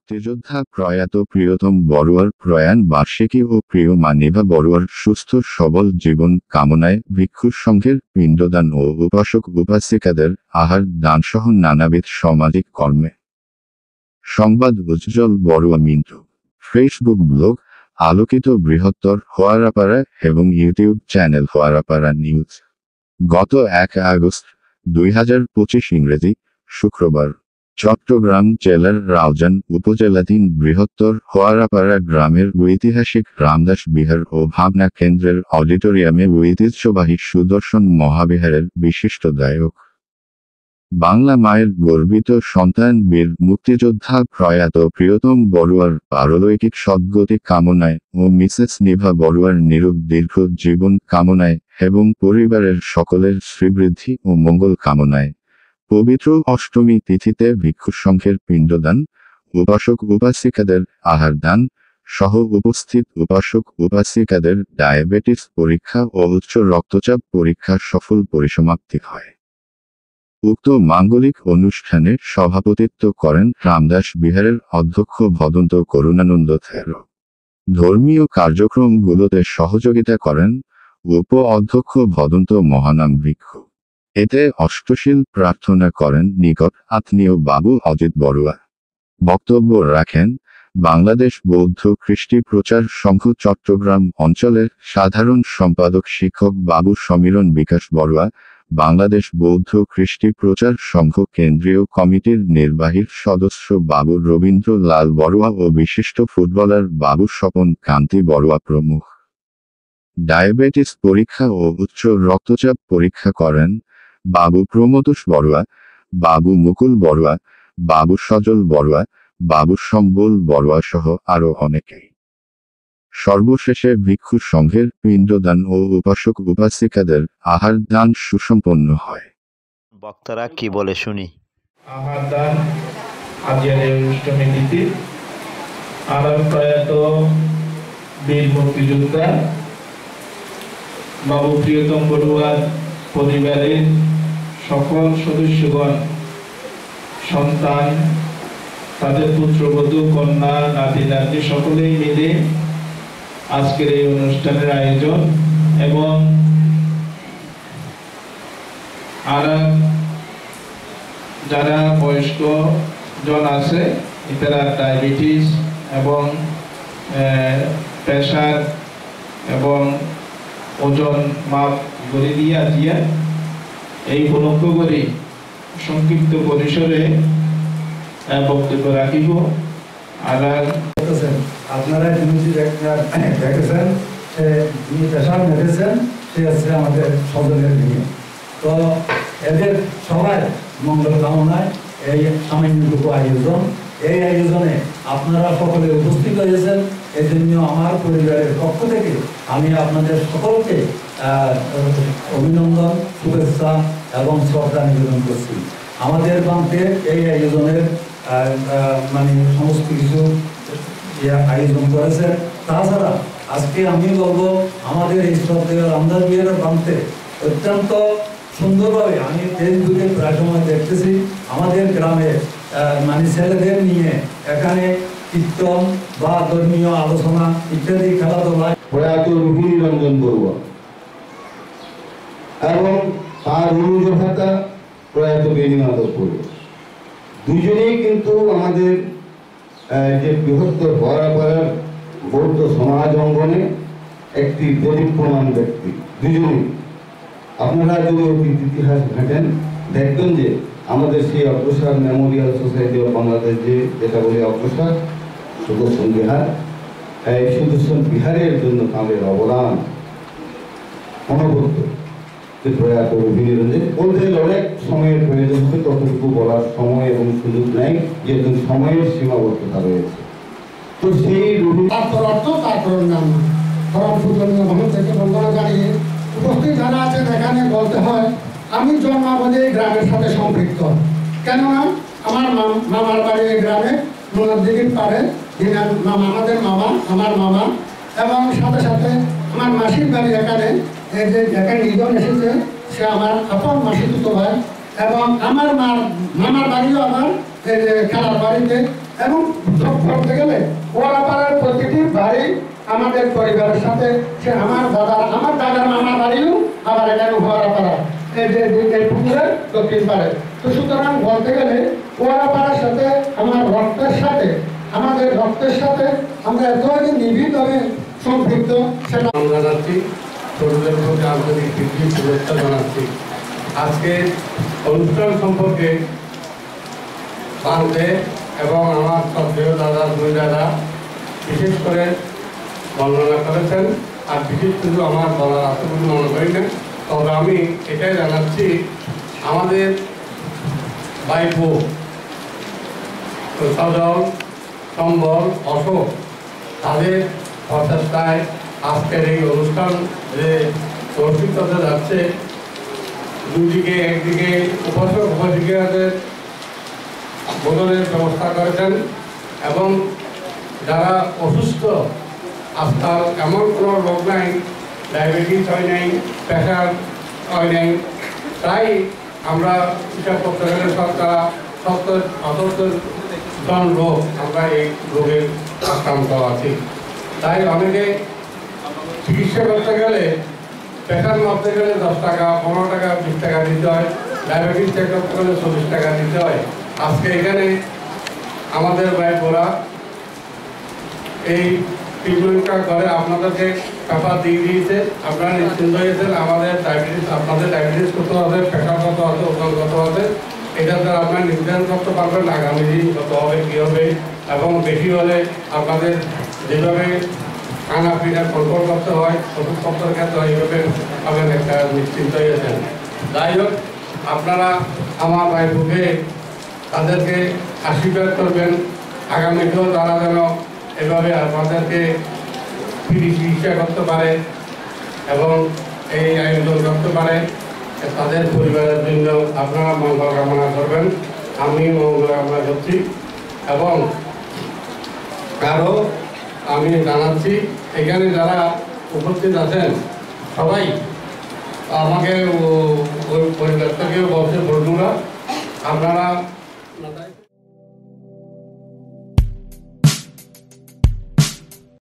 মুক্তিযোদ্ধা প্রয়াত প্রিয়তম বড়ুয়ার প্রয়াণ বার্ষিকী ও প্রিয় মা নিভা বড়ুয়ার সুস্থ সবল জীবন কামনায় ভিক্ষু সংঘের পিণ্ডদান ও উপাসক উপাসিকাদের আহার দানসহ নানাবিধ সামাজিক কর্মে। সংবাদ উজ্জ্বল বড়ুয়া মিন্টু। ফেসবুক ব্লগ আলোকিত বৃহত্তর হোয়ারাপাড়া এবং ইউটিউব চ্যানেল হোয়ারাপাড়া নিউজ। গত 1 আগস্ট 2025 ইংরেজি শুক্রবার চট্টগ্রাম জেলার রাউজান উপজেলাধীন বৃহত্তর হোয়ারাপাড়া গ্রামের ঐতিহাসিক রামদাস বিহার ও ভাবনা কেন্দ্রের অডিটোরিয়ামে ঐতিহ্যবাহী সুদর্শন মহাবিহারের বিশিষ্ট গায়ক বাংলা মায়ের গর্বিত সন্তান বীর মুক্তিযোদ্ধা প্রয়াত প্রিয়তম বড়ুয়ার পারলৌকিক সদ্গতি কামনায় ও মিসেস নিভা বড়ুয়ার নিরোগ দীর্ঘ জীবন কামনায় এবং পরিবারের সকলের শ্রীবৃদ্ধি ও মঙ্গল কামনায় পবিত্র অষ্টমী তিথিতে ভিক্ষু সংঘের পিণ্ডদান, উপাসক উপাসিকাদের আহার দান সহ উপস্থিত উপাসক উপাসিকাদের ডায়াবেটিস পরীক্ষা ও উচ্চ রক্তচাপ পরীক্ষা সফল পরিসমাপ্তি হয়। উক্ত মাঙ্গলিক অনুষ্ঠানে সভাপতিত্ব করেন রামদাস বিহারের অধ্যক্ষ ভদন্ত করুণানন্দ থের। ধর্মীয় কার্যক্রমগুলোতে সহযোগিতা করেন উপ অধ্যক্ষ ভদন্ত মহানাম ভিক্ষু। এতে অষ্টশীল প্রার্থনা করেন নিকট আত্মীয় বাবু অজিত বড়ুয়া। বক্তব্য রাখেন বাংলাদেশ বৌদ্ধ কৃষ্টি প্রচার সংঘ চট্টগ্রাম অঞ্চলের সাধারণ সম্পাদক শিক্ষক বাবু সমীরণ বিকাশ বড়ুয়া, বাংলাদেশ বৌদ্ধ কৃষ্টি প্রচার সংঘ কেন্দ্রীয় কমিটির নির্বাহী সদস্য বাবু রবীন্দ্র লাল বড়ুয়া ও বিশিষ্ট ফুটবলার বাবু স্বপন কান্তি বড়ুয়া প্রমুখ। ডায়াবেটিস পরীক্ষা ও উচ্চ রক্তচাপ পরীক্ষা করেন বাবু প্রমোদোষ বড়ুয়া, বাবু মুকুল বড়ুয়া, বাবু সজল বড়ুয়া, বাবু সম্বল বড়ুয়া সহ আরও অনেকেই। সর্বশেষে ভিক্ষু সংঘের পিণ্ডদান ও উপাসক উপাসিকাদের আহার দান সুসম্পন্ন হয়। বক্তারা কি বলে শুনি। আহার দান আজকের এই অষ্টমী তিথি আর প্রয়াত বীর মুক্তিযোদ্ধা বাবু প্রিয়তম বড়ুয়ার পরিবারের সকল সদস্যগণ, সন্তান, তাদের পুত্রবধূ, কন্যা, নাতি নাতনি সকলেই মিলে আজকের এই অনুষ্ঠানের আয়োজন। এবং আর যারা বয়স্ক জন আছে তারা ডায়াবেটিস এবং প্রেশার এবং ওজন মাপ করে দিয়া এই উপলক্ষ করে সংক্ষিপ্ত পরিসরে বক্তব্য রাখিব। আর আপনারা দেখেছেন যিনি পেশার মেরেছেন সে হচ্ছে আমাদের সজনের ভেঙে। তো এদের সবাই মঙ্গল কামনায় এই সামান্যটুকু আয়োজন। এই আয়োজনে আপনারা সকলে উপস্থিত হয়েছেন, এই জন্য আমার পরিবারের পক্ষ থেকে আমি আপনাদের সকলকে অভিনন্দন, শুভেচ্ছা এবং শ্রদ্ধা নিবেদন করছি। আমাদের প্রান্তে এই আয়োজনের মানে সমস্ত কিছু আয়োজন করেছে। তাছাড়া আজকে আমি বলবো আমাদের এই শ্রদ্ধেয় রামদাস বিহারের প্রান্তে অত্যন্ত সুন্দরভাবে আমি ফেসবুকে প্রায় সময় দেখতেছি আমাদের গ্রামে মানে ছেলেদের নিয়ে এখানে কীর্তন বা ধর্মীয় আলোচনা ইত্যাদি খেলাধুলা। প্রয়াত রোহিণী রঞ্জন বড়ুয়া এবং তার অনুজ ভাতা প্রয়াত বেণীনাথ বড়ুয়া, দুজনেই কিন্তু আমাদের যে বৃহত্তর হোয়ারাপাড়ার বৌদ্ধ সমাজ অঙ্গনে একটি দেদীপ্যমান ব্যক্তি। দুজনেই আপনারা যদি অতীত ইতিহাস ঘাটেন দেখবেন যে আমাদের সেই অগ্রসর মেমোরিয়াল সোসাইটি অফ বাংলাদেশ যেটা বলি অগ্রসর সুদর্শন বিহার, এই সুদর্শন বিহারের জন্য তাঁদের অবদান অনবদ্য। প্রয়াত রোহিণী রঞ্জন বলতে অনেক সময়ের প্রয়োজন হবে, ততটুকু বলার সময় এবং সুযোগ নেই, যেহেতু সময়ের সীমাবদ্ধতা রয়েছে। তো সেই তারপর অর্থ তারপর নাম পরম পূজনীয় মহল থেকে বন্দনা জানিয়ে উপস্থিত যারা আছেন এখানে বলতে হয় আমি জন্মাবধি গ্রামের সাথে সম্পৃক্ত। কেননা আমার মামার বাড়ি এই গ্রামে নদীর পাড়ে, আমাদের মামা, আমার মামা এবং সাথে সাথে আমার মাসির বাড়ি এখানে, এই যে এখানে নিধন এসেছে সে আমার আপন মাসি দুটো ভাই, এবং আমার মামার বাড়িও আমার এই যে খেলার বাড়িতে এবং সব করতে গেলে ওয়ারাপাড়ার প্রতিটি বাড়ি আমাদের পরিবারের সাথে, সে আমার দাদার মামার বাড়িও আবার এখানে ওয়ারাপাড়া এই পুকুরের দক্ষিণ পাড়ে। তো সুতরাং বলতে গেলে ওয়ারাপাড়ার সাথে আমার আমাদের রক্তের সাথে আমরা এতই নিবিড়ভাবে সম্পৃক্ত। সেটা আমরা জানাচ্ছি, ছোটদের প্রতি আন্তরিক প্রীতি শুভেচ্ছা জানাচ্ছি। আজকে অনুষ্ঠান সম্পর্কে বাংলাদেশ এবং আমার শ্রদ্ধেয় দাদা দুই দাদা বিশেষ করে বর্ণনা করেছেন। আর বিশেষ কিছু আমার বলার আছে বলে মনে করি না, তবে আমি এটাই জানাচ্ছি, আমাদের ভাইপো সজল, সম্বল, অশোক তাদের প্রচেষ্টায় আজকের এই অনুষ্ঠান যে অনুষ্ঠিত হতে যাচ্ছে, দুদিকে একদিকে উপাসক উপাসিকাদের ভোজনের ব্যবস্থা করেছেন এবং যারা অসুস্থ, আজকাল এমন কোনো রোগ নাই, ডায়াবেটিস হয় নাই, প্রেশার হয় নাই, তাই আমরা হিসাব করতে গেলে 70 জন লোক আমরা এই রোগের আক্রান্ত আছি। তাই অনেকে চিকিৎসা করতে গেলে, প্রেশার মাপতে গেলে 10 টাকা, 15 টাকা, 20 টাকা দিতে হয়, ডায়াবেটিস চেক করতে গেলে 40 টাকা দিতে হয়। আজকে এখানে আমাদের ভাইবোরা এই ট্রিটমেন্টটা করে আপনাদেরকে টাকা দিয়ে দিয়েছে, আপনারা নিশ্চিন্ত হয়েছেন। আপনাদের ডায়াবেটিস কত হবে, প্রেশার কত হবে, ওজন কত হবে, এটা দ্বারা আপনারা নির্ধারণ করতে পারবেন আগামী দিন কত হবে, কী হবে। এবং বেশি হলে আপনাদের যেভাবে খানা পিনা কন্ট্রোল করতে হয়, ওষুধপত্রের ক্ষেত্রে এইভাবে পাবেন, একটা নিশ্চিন্ত হয়েছেন। যাই হোক, আপনারা আমার ভাইবোকে তাদেরকে আশীর্বাদ করবেন, আগামীতেও তারা যেন এভাবে আপনাদেরকে ফ্রি চিকিৎসা করতে পারে এবং এই আয়োজন করতে পারে। তাদের পরিবারের জন্য আপনারা মঙ্গল কামনা করবেন, আমি মঙ্গল কামনা করছি। এবং আরও আমি জানাচ্ছি, এখানে যারা উপস্থিত আছেন সবাই আমাকে ওই পরিবার থেকেও বলছে বন্ধুরা, আপনারা